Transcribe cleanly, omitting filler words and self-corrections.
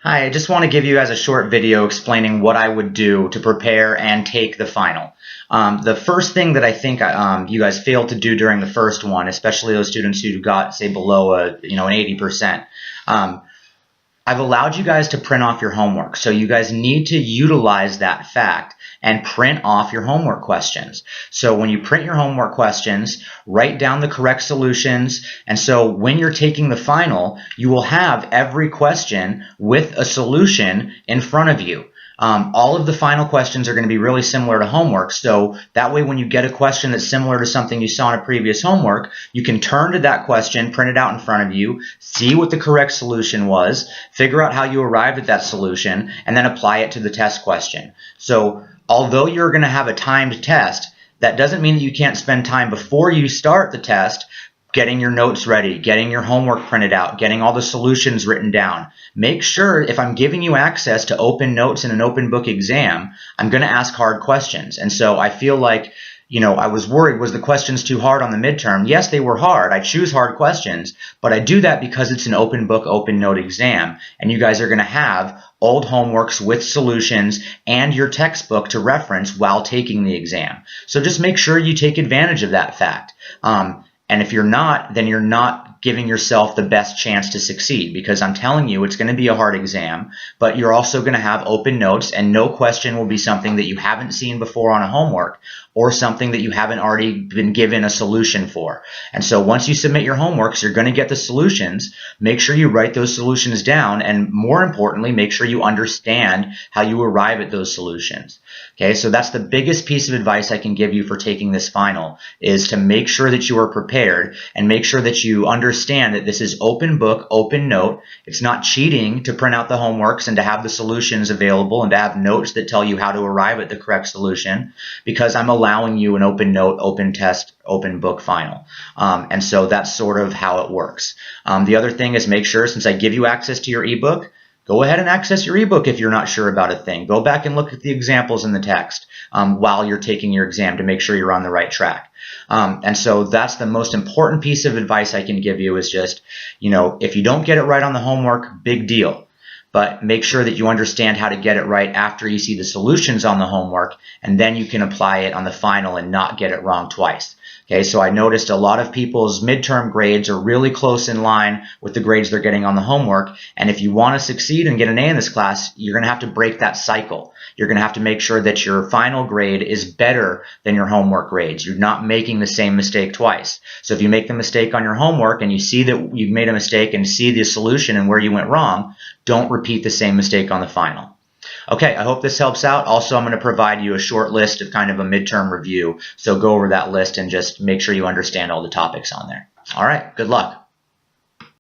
Hi, I just want to give you guys a short video explaining what I would do to prepare and take the final. The first thing that I think you guys failed to do during the first one, especially those students who got, say, below an 80%, I've allowed you guys to print off your homework. So you guys need to utilize that fact and print off your homework questions. So when you print your homework questions, write down the correct solutions. And so when you're taking the final, you will have every question with a solution in front of you. All of the final questions are going to be really similar to homework, so that way when you get a question that's similar to something you saw in a previous homework, you can turn to that question, print it out in front of you, see what the correct solution was, figure out how you arrived at that solution, and then apply it to the test question. So although you're going to have a timed test, that doesn't mean that you can't spend time before you start the test getting your notes ready, getting your homework printed out, getting all the solutions written down. Make sure if I'm giving you access to open notes in an open book exam, I'm going to ask hard questions. And so I feel like, I was worried, was the questions too hard on the midterm? Yes, they were hard. I choose hard questions, but I do that because it's an open book, open note exam, and you guys are going to have old homeworks with solutions and your textbook to reference while taking the exam. So just make sure you take advantage of that fact. And if you're not, then you're not giving yourself the best chance to succeed, because I'm telling you it's going to be a hard exam, but you're also going to have open notes, and no question will be something that you haven't seen before on a homework or something that you haven't already been given a solution for. And so once you submit your homeworks, you're going to get the solutions. Make sure you write those solutions down, and more importantly, make sure you understand how you arrive at those solutions. Okay, so that's the biggest piece of advice I can give you for taking this final, is to make sure that you are prepared and make sure that you understand that this is open book, open note. It's not cheating to print out the homeworks and to have the solutions available and to have notes that tell you how to arrive at the correct solution, because I'm allowing you an open note, open test, open book final. And so that's sort of how it works. The other thing is, make sure, since I give you access to your ebook, go ahead and access your ebook if you're not sure about a thing. Go back and look at the examples in the text while you're taking your exam to make sure you're on the right track. And so that's the most important piece of advice I can give you, is just, if you don't get it right on the homework, big deal. But make sure that you understand how to get it right after you see the solutions on the homework, and then you can apply it on the final and not get it wrong twice. Okay, so I noticed a lot of people's midterm grades are really close in line with the grades they're getting on the homework, and if you want to succeed and get an A in this class, you're going to have to break that cycle. You're going to have to make sure that your final grade is better than your homework grades. You're not making the same mistake twice. So if you make the mistake on your homework and you see that you've made a mistake and see the solution and where you went wrong, don't repeat the same mistake on the final. Okay, I hope this helps out. Also, I'm going to provide you a short list of kind of a midterm review, so go over that list and just make sure you understand all the topics on there. All right, good luck.